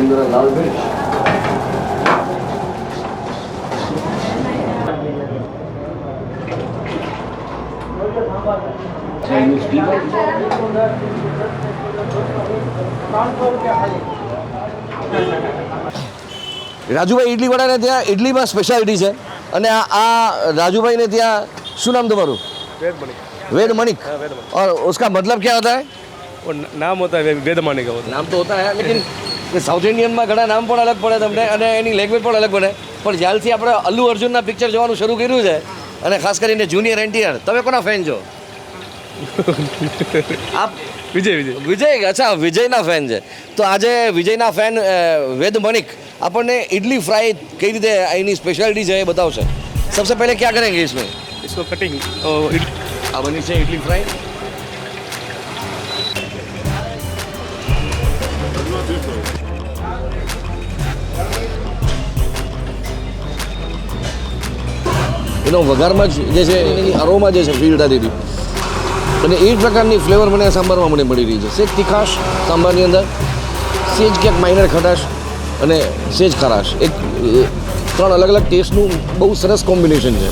અંદર લાલ મિર્ચ, Chinese T, Rajubhai ઇડલીવાળાને ત્યાં ઇડલીમાં speciality છે અને આ રાજુભાઈને ત્યાં શું નામ તમારું? वेद मणिक। और उसका मतलब क्या होता है? वो नाम होता है वेद मणिक होता है। नाम तो होता है लेकिन साउथ इंडियन में घણા નામ પણ અલગ પડે તમને અને એની લેંગ્વેજ પણ અલગ પડે પણ જ્યારથી આપણે અલ્લુ અર્જુનના પિક્ચર જોવાનું શરૂ કર્યું છે અને ખાસ કરીને જુનિયર એનટીઆર, તમે કોના ફેન છો? આપ વિજય અચ્છા વિજયના ફેન છે તો આજે વિજયના ફેન વેદ મણિક આપણને ઇડલી ફ્રાય કઈ રીતે એની સ્પેશિયાલિટી છે એ બતાવશે। सबसे पहले क्या करेंगे इसमें? इसको कटिंग अब बनी से इडली फ्राई, એનો વઘારમાં જે છે એની અરોમા જે છે ફીલ થતી હતી અને એ જ પ્રકારની ફ્લેવર મને સાંભારમાં મને મળી રહી છે। સેજ તીખાશ સાંભારની અંદર, સેજ ક્યાંક માઇનર ખટાશ અને સેજ ખરાશ, એક ત્રણ અલગ અલગ ટેસ્ટનું બહુ સરસ કોમ્બિનેશન છે।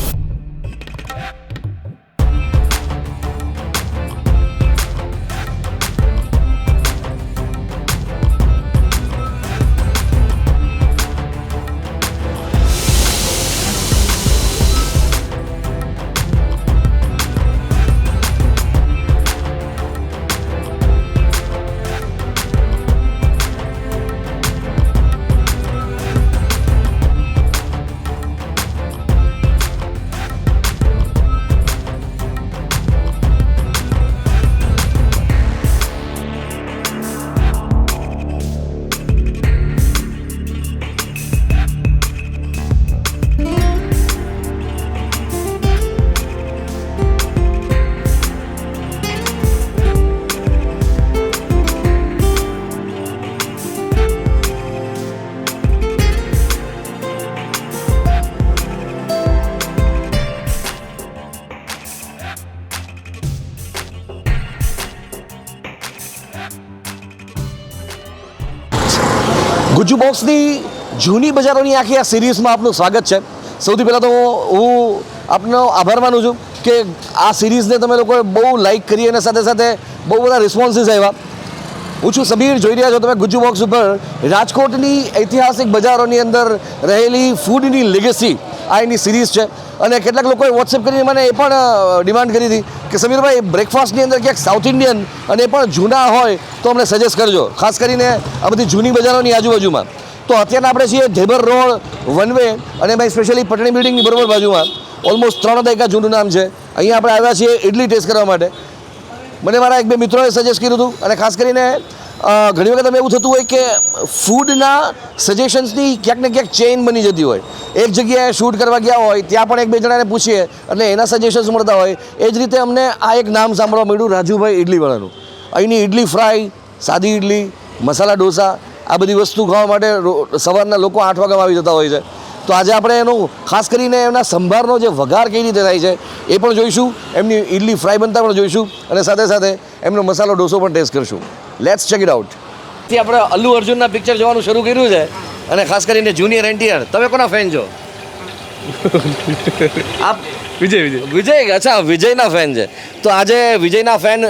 ગુજ્જુ બોક્સની જૂની બજારોની આખી આ સિરીઝમાં આપનું સ્વાગત છે। સૌથી પહેલાં તો હું આપનો આભાર માનું છું કે આ સિરીઝને તમે લોકોએ બહુ લાઇક કરી અને સાથે સાથે બહુ બધા રિસ્પોન્સીસ આવ્યા। હું છું સબીર, જોઈ રહ્યા છો તમે ગુજ્જુ બોક્સ ઉપર રાજકોટની ઐતિહાસિક બજારોની અંદર રહેલી ફૂડની લેગેસી આ એની સિરીઝ છે અને કેટલાક લોકોએ વોટ્સએપ કરીને મને એ પણ ડિમાન્ડ કરી હતી કે સમીરભાઈ બ્રેકફાસ્ટની અંદર ક્યાંક સાઉથ ઇન્ડિયન અને એ પણ જૂના હોય તો અમને સજેસ્ટ કરજો, ખાસ કરીને આ બધી જૂની બજારોની આજુબાજુમાં। તો અત્યારે આપણે છીએ ધેબર રોડ વનવે અને ભાઈ સ્પેશિયલી પટણી બિલ્ડિંગની બરોબર બાજુમાં, ઓલમોસ્ટ 3 દાયકા જૂનું નામ છે। અહીંયા આપણે આવ્યા છીએ ઇડલી ટેસ્ટ કરવા માટે। મને મારા એક બે મિત્રોએ સજેસ્ટ કર્યું હતું અને ખાસ કરીને ઘણી વખત અમે એવું થતું હોય કે ફૂડના સજેશન્સની ક્યાંક ને ક્યાંક ચેઇન બની જતી હોય। એક જગ્યાએ શૂટ કરવા ગયા હોય ત્યાં પણ એક બે જણાને પૂછીએ એટલે એના સજેશન્સ મળતા હોય। એ જ રીતે અમને આ એક નામ સાંભળવા મળ્યું રાજુભાઈ ઇડલીવાળાનું। અહીંની ઇડલી ફ્રાય, સાદી ઇડલી, મસાલા ડોસા આ બધી વસ્તુ ખાવા માટે સવારના લોકો 8 વાગ્યામાં આવી જતા હોય છે। તો આજે આપણે એનું ખાસ કરીને એમના સંભારનો જે વઘાર કઈ રીતે થાય છે એ પણ જોઈશું, એમની ઇડલી ફ્રાય બનતા પણ જોઈશું અને સાથે સાથે એમનો મસાલો ડોસો પણ ટેસ્ટ કરશું। Let's check it out. થી આપણે અલ્લુ અર્જુનના પિક્ચર જોવાનું શરૂ કર્યું છે અને ખાસ કરીને જુનિયર એનટીઆર, તમે કોના ફેન છો? આપ વિજય અચ્છા વિજયના ફેન છે તો આજે વિજયના ફેન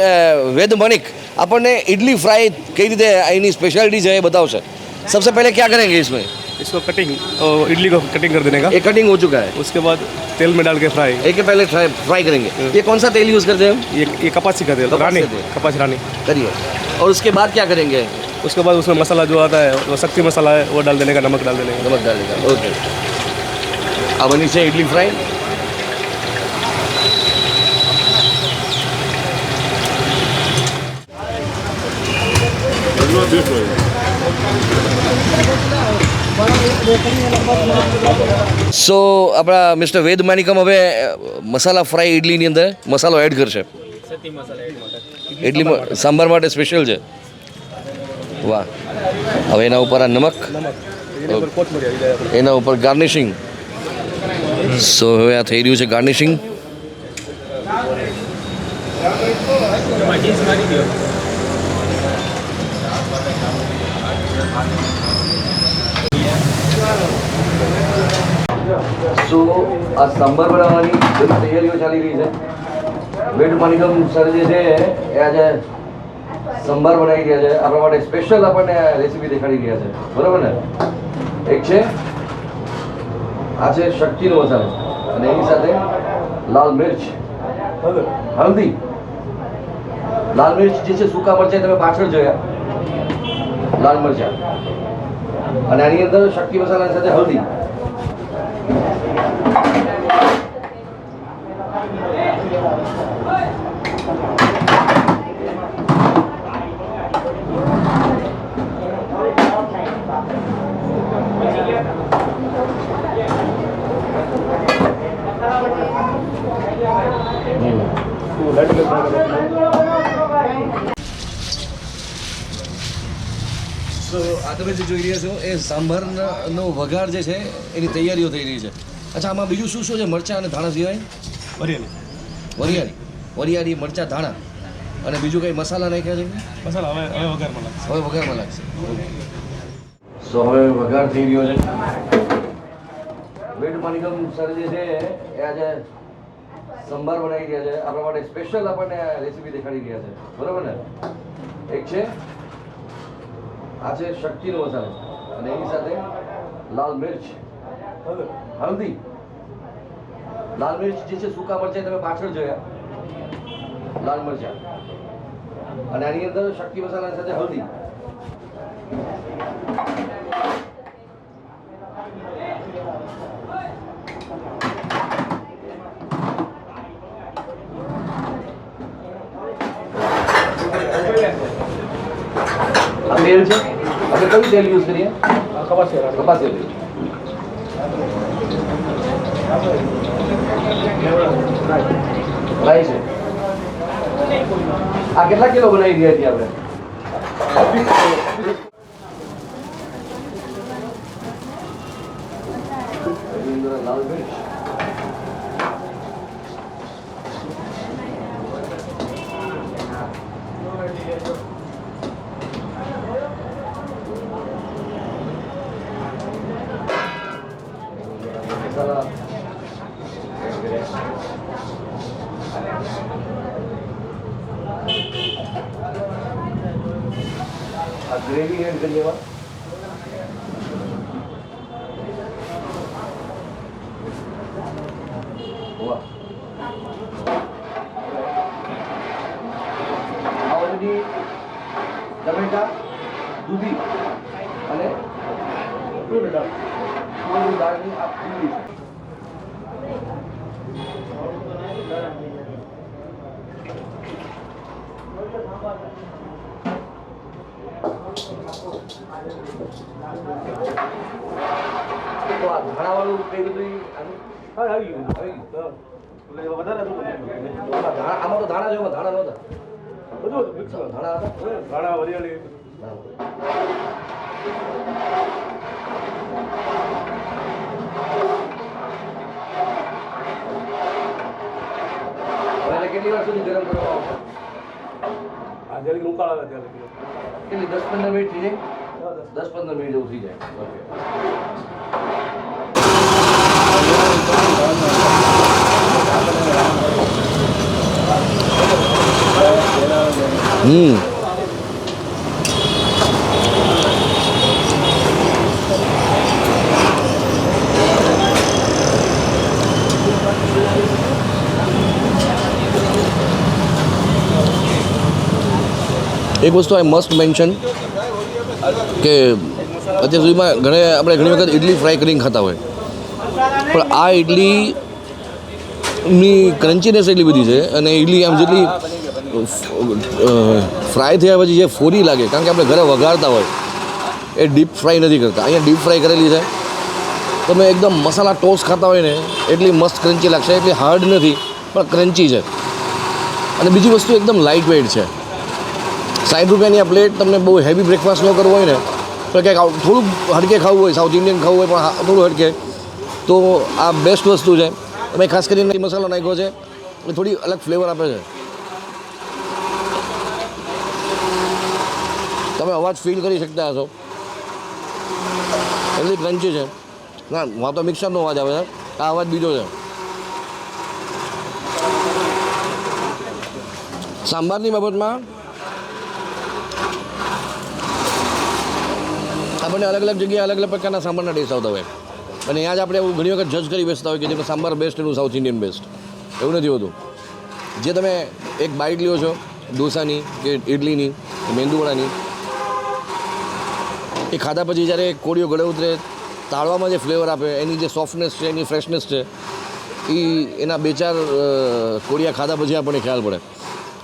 વેદ મણિક આપણને ઇડલી ફ્રાય કઈ રીતે એની સ્પેશિયાલિટી છે એ બતાવશે। सबसे पहले क्या करेंगे इसमें? इसको कटिंग इडली को कटिंग कर देने का। ये कटिंग हो चुका है, उसके बाद तेल में डाल के फ्राई। एक के पहले फ्राई करेंगे। ये कौन सा तेल यूज़ करते हैं हम? ये कपासी का तेल, रानी कपासी रानी करिए। और उसके बाद क्या करेंगे? उसके बाद उसमें मसाला जो आता है वो शक्ति मसाला है वो डाल देने का, नमक डाल देने का। नमक डाल देगा, ओके। अब नीचे इडली फ्राई, સો આપણા મિસ્ટર વેદ માનિકમ હવે મસાલા ફ્રાય ઇડલીની અંદર મસાલો એડ કરશે। ઇડલી સાંભાર માટે સ્પેશિયલ છે, વાહ। હવે એના ઉપર આ નમક, એના ઉપર ગાર્નિશિંગ। સો હવે આ થઈ રહ્યું છે ગાર્નિશિંગ। સો આ સાંભાર બનાવવાની બધી તૈયારીઓ ચાલી રહી છે. મેડુ માણિકમ સર જે છે એ આજે સંભાર બનાવી રહ્યા છે આપણા માટે સ્પેશિયલ આપણને રેસીપી દેખાડી રહ્યા છે બરાબર ને. એક છે આ છે શક્તિનો મસાલો અને એની સાથે લાલ મિર્ચ હલ્દી. લાલ મિર્ચ જે છે સૂકા મરચાં તમે પાછળ જોયા લાલ મરચાં અને આની અંદર શક્તિ મસાલા સાથે હલ્દી. તો આ તમે જે જોઈ રહ્યા છો એ સાંભારનો વઘાર જે છે એની તૈયારીઓ થઈ રહી છે. અચ્છા, આમાં બીજું શું શું છે? મરચાં અને ધાણા સિવાય વરિયાળી મરચાં ધાણા અને બીજું કંઈ મસાલા નાખ્યા છે? મસાલા હવે વઘારમાં લાગશે. સો હવે વઘાર થઈ રહ્યો છે. મેડુ માણિકમ સર જે છે એ આજે સંભાર બનાવી રહ્યા છે આપણા માટે સ્પેશિયલ આપણને રેસીપી દેખાડી રહ્યા છે બરાબર ને. એક છે આ છે શક્તિનો મસાલો અને એની સાથે લાલ મિર્ચ હલ્દી. લાલ મિર્ચ જે છે સૂકા મરચાં તમે પાછળ જોયા લાલ મરચાં અને આની અંદર શક્તિ મસાલા સાથે હલ્દી. આ તેલ છે આપણે કયું તેલ યુઝ કરીએ? કપાસ તેલ. રાઈ છે. આ કેટલા કિલો બનાવી રહ્યા છીએ આપણે? લાલ મિર્ચ આ ગ્રેવી એડ કરી દેવા. વાહ, આ ઓલરેડી ટમેટા દૂધી અને દાળની આ પૂરી છે. તો આ ધાણાવાળું કઈ બધું આવી ગયું. આમાં તો ધાણા જોવા ધાણા નહોતા. બધું ધાણા હતા. ધાણા વરિયાળી. હવે કેટલી વાર સુધી ગરમ કરવામાં આવશે? આ જલ્દી ઉકાળા ત્યારે કેટલી 10-15 મિનિટ થઈ જાય? 10-15 મિનિટ જેવું થઈ જાય. ઓકે. એક વસ્તુ આઈ મસ્ટ મેન્શન કે અત્યાર સુધીમાં ઘણી વખત ઇડલી ફ્રાય કરીને ખાતા હોય, પણ આ ઇડલીની ક્રન્ચીનેસ એટલી બધી છે અને ઇડલી આમ જેટલી ફ્રાય થયા પછી જે ફોરી લાગે, કારણ કે આપણે ઘરે વઘારતા હોય એ ડીપ ફ્રાય નથી કરતા, અહીંયા ડીપ ફ્રાય કરેલી છે. તમે એકદમ મસાલા ટોસ ખાતા હોય ને એટલી મસ્ત ક્રન્ચી લાગશે, એટલી હાર્ડ નથી પણ ક્રન્ચી છે. અને બીજી વસ્તુ એકદમ લાઇટ વેઇટ છે. 60 રૂપિયાની આ પ્લેટ તમને બહુ હેવી બ્રેકફાસ્ટ ન કરવો હોય ને તો ક્યાંક થોડુંક હડકે ખાવું હોય, સાઉથ ઇન્ડિયન ખાવું હોય પણ થોડું હડકે, તો આ બેસ્ટ વસ્તુ છે. તમે ખાસ કરીને મસાલો નાખ્યો છે એ થોડી અલગ ફ્લેવર આપે છે. તમે અવાજ ફીલ કરી શકતા હશો, એટલી ક્રન્ચી છે. ના હું તો મિક્સરનો અવાજ આવે છે, આ અવાજ બીજો છે. સાંભારની બાબતમાં આપણને અલગ અલગ જગ્યાએ અલગ અલગ પ્રકારના સાંભારના ટેસ્ટ આવતા હોય અને ત્યાં જ આપણે એવું ઘણી વખત જજ કરી બેસતા હોય કે જેમાં સાંભાર બેસ્ટ એનું સાઉથ ઇન્ડિયન બેસ્ટ. એવું નથી હોતું. જે તમે એક બાઇટ લ્યો છો ડોસાની કે ઇડલીની કે મેંદુવડાની, એ ખાધા પછી જ્યારે કોળીઓ ગળે ઉતરે, તાળવામાં જે ફ્લેવર આપે, એની જે સોફ્ટનેસ છે, એની ફ્રેશનેસ છે, એ એના 2-4 કોળિયા ખાધા પછી આપણને ખ્યાલ પડે.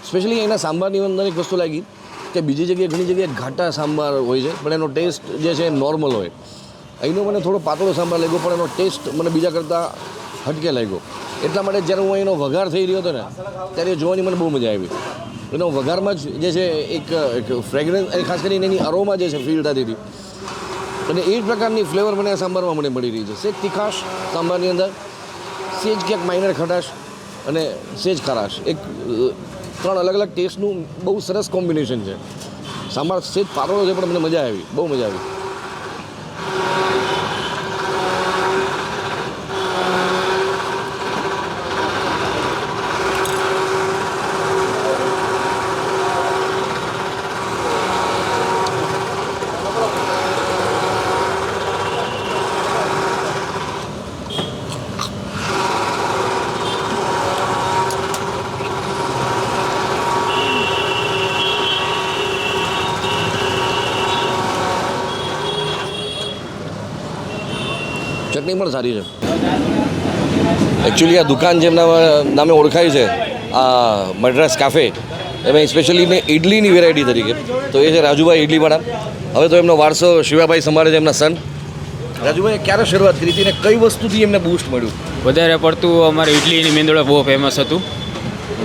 સ્પેશિયલી એના સાંભારની અંદર એક વસ્તુ લાગી કે બીજી જગ્યાએ ઘણી જગ્યાએ ઘાટા સાંભાર હોય છે પણ એનો ટેસ્ટ જે છે એ નોર્મલ હોય. અહીંનો મને થોડો પાતળો સાંભાર લાગ્યો પણ એનો ટેસ્ટ મને બીજા કરતાં હટકે લાગ્યો. એટલા માટે જ્યારે હું એનો વઘાર થઈ રહ્યો હતો ને ત્યારે જોવાની મને બહુ મજા આવી. એનો વઘારમાં જ જે છે એક ફ્રેગ્રન્સ અને ખાસ કરીને એની અરોમા જે છે ફીલ થતી હતી અને એ જ પ્રકારની ફ્લેવર મને આ સાંભારમાં મને મળી રહી છે. સેજ તીખાશ સાંભારની અંદર, સેજ ક્યાંક માઇનર ખટાશ અને સેજ ખારાશ, એક 3 અલગ અલગ ટેસ્ટનું બહુ સરસ કોમ્બિનેશન છે. સાંભાર સેજ પાતળો છે પણ મને મજા આવી, બહુ મજા આવી. ચટણી પણ સારી છે. એકચ્યુઅલી આ દુકાન જેમના નામે ઓળખાય છે, આ મદ્રાસ કાફે, એમાં સ્પેશિયલી ને ઇડલીની વેરાયટી તરીકે તો એ છે રાજુભાઈ ઇડલીવાળા. હવે તો એમનો વારસો શિવાભાઈ સંભાળે છે, એમના સન. રાજુભાઈ ક્યારે શરૂઆત કરી હતી અને કઈ વસ્તુથી એમને બૂસ્ટ મળ્યું? વધારે પડતું અમારે ઇડલીની મેંદુવડા બહુ ફેમસ હતું.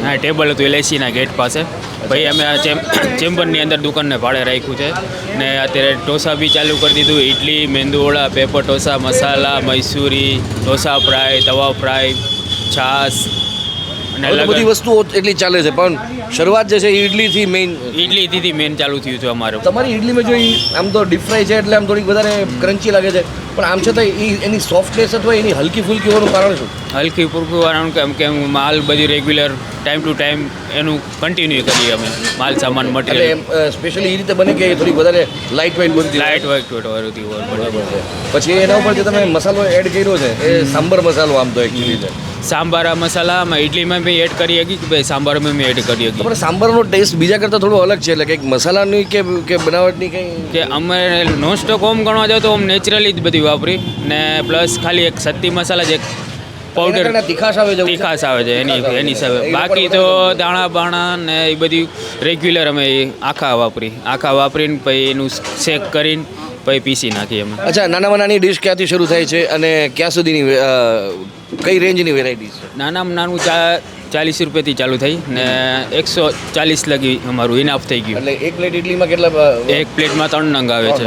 હા, ટેબલ હતું LICના ગેટ પાસે. ભાઈ અમે આ ચેમ્બરની અંદર દુકાનને ભાડે રાખ્યું છે ને અત્યારે ઢોસા બી ચાલુ કરી દીધું. ઇડલી, મેંદુવડા, પેપર ઢોસા, મસાલા, મૈસૂરી, ઢોસા ફ્રાય, તવા ફ્રાય, છાશ અને અલગ બધી વસ્તુઓ એટલી ચાલે છે પણ શરૂઆત જે છે ઇડલીથી મેઇન ચાલુ થયું છે અમારું. તમારી ઇડલીમાં જો આમ તો ડીપ ફ્રાય છે એટલે આમ થોડીક વધારે ક્રન્ચી લાગે છે પણ આમ છતાં એની સોફ્ટનેસ અથવા એની હલકી ફુલકી હોવાનું કારણ શું? હલકી ફૂલકી કારણ કે માલ બધી રેગ્યુલર ટાઈમ ટુ ટાઈમ એનું કન્ટિન્યુ કરીએ અમે. માલ સામાન મટીરિયલ સ્પેશિયલી એ રીતે બને કે થોડીક વધારે લાઇટ વેઇટ બનતી, લાઇટ વેઇટ હોતી હોય. બરાબર છે. પછી એના ઉપર જે તમે મસાલો એડ કર્યો છે એ સાંભાર મસાલો આમ તો એકચ્યુઅલી છે. સાંભાર મસાલામાં ઇડલીમાં બી એડ કરી શકી કે ભાઈ સાંભારમાં બી એડ કરી શકી. પણ સાંભારનો ટેસ્ટ બીજા કરતાં થોડો અલગ છે, એટલે કંઈક મસાલાની કે બનાવટની કંઈ કે અમે નોન સ્ટોક હોમ ગણવા જાવ તો આમ નેચરલી જ બધી વાપરી ને પ્લસ ખાલી એક સત્તી મસાલા જ એક પાવડર તીખાશ આવે છે એની હિસાબે. બાકી તો દાણા બાણા ને એ બધી રેગ્યુલર અમે આખા વાપરીને પછી એનું શેક કરીને પછી પીસી નાખીએ અમે. અચ્છા, નાનામાં નાની ડિશ ક્યાંથી શરૂ થાય છે અને ક્યાં સુધીની કઈ રેન્જની વેરાયટીઝ છે? નાનામાં નાનું 40 રૂપિયાથી ચાલુ થઈ ને 140 લગી અમારું ઇનાફ થઈ ગયું. એટલે એક પ્લેટ ઇડલીમાં કેટલા? એક પ્લેટમાં 3 નંગ આવે છે.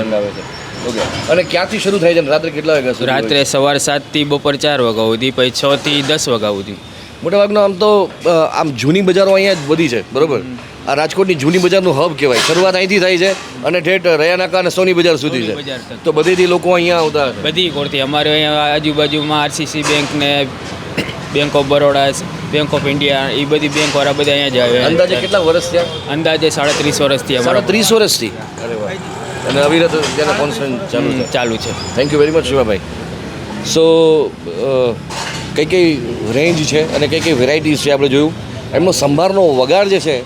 ઓકે. અને ક્યાંથી શરૂ થાય છે? રાત્રે કેટલા વાગ્યા સુધી? રાત્રે સવાર 7 થી બપોર 4 વાગ્યા સુધી, પછી 6 થી 10 વાગ્યા સુધી. મોટાભાગનો આમ તો આમ જૂની બજારો અહીંયા જ બધી છે, બરોબર? આ રાજકોટની જૂની બજારનું હબ કહેવાય. શરૂઆત અહીંથી થાય છે અને ઠેઠ રયાનાકા અને સોની બજાર સુધી છે. તો બધેથી લોકો અહીંયા આવતા હશે. બધી કોરથી અમારે અહીંયા આજુબાજુમાં RCC બેંક ને bank of Baroda, bank of India, એ બધી બેંકવાળા બધા અહીંયા જ આવે. અંદાજે કેટલા વર્ષ થયા? અંદાજે 37 વર્ષથી. 37 વર્ષથી? અરે વાહ. અને અવિરત ત્યાંના કોન્સર્ટ ચાલુ છે. Thank you very much Shivabhai. So કઈ રેન્જ છે અને કઈ વેરાયટીઝ છે આપણે જોયું. એમનો સંભારનો વઘાર જે છે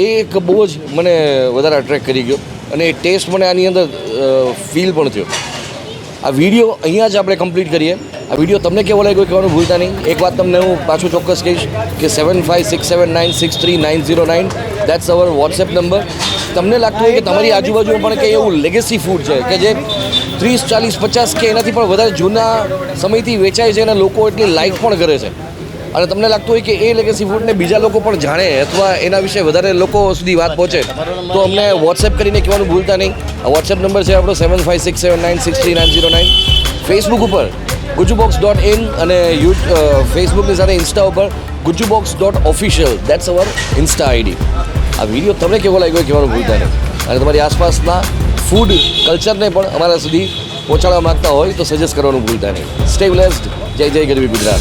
એ એક બહુ જ મને વધારે અટ્રેક્ટ કરી ગયો અને એ ટેસ્ટ મને આની અંદર ફીલ પણ થયો. આ વિડીયો અહીંયા જ આપણે કમ્પ્લીટ કરીએ. આ વિડીયો તમને કેવો લાગ્યો કહેવાનું ભૂલતા નહીં. એક વાત તમને હું પાછું ચોક્કસ કહીશ કે 7567963909 દેટ્સ અવર વોટ્સએપ નંબર. તમને લાગતું હોય કે તમારી આજુબાજુમાં પણ કંઈ એવું લેગેસી ફૂડ છે કે જે 30, 40, 50 કે એનાથી પણ વધારે જૂના સમયથી વેચાય છે અને લોકો એટલી લાઇક પણ કરે છે અને તમને લાગતું હોય કે એ લેગેસી ફૂડને બીજા લોકો પણ જાણે અથવા એના વિશે વધારે લોકો સુધી વાત પહોંચે તો અમને વોટ્સએપ કરીને કહેવાનું ભૂલતા નહીં. આ વોટ્સએપ નંબર છે આપણો 7567963909. ફેસબુક ઉપર gujjubox.in અને ફેસબુકની સાથે ઇન્સ્ટા ઉપર gujjubox.official that's our insta ID. આ વિડીયો તમને કેવો લાગ્યો કહેવાનું ભૂલતા નહીં અને તમારી આસપાસના ફૂડ કલ્ચરને પણ અમારા સુધી પહોંચાડવા માંગતા હોય તો સજેસ્ટ કરવાનું ભૂલતા નહીં. Stay blessed. જય જય ગરવી ગુજરાત.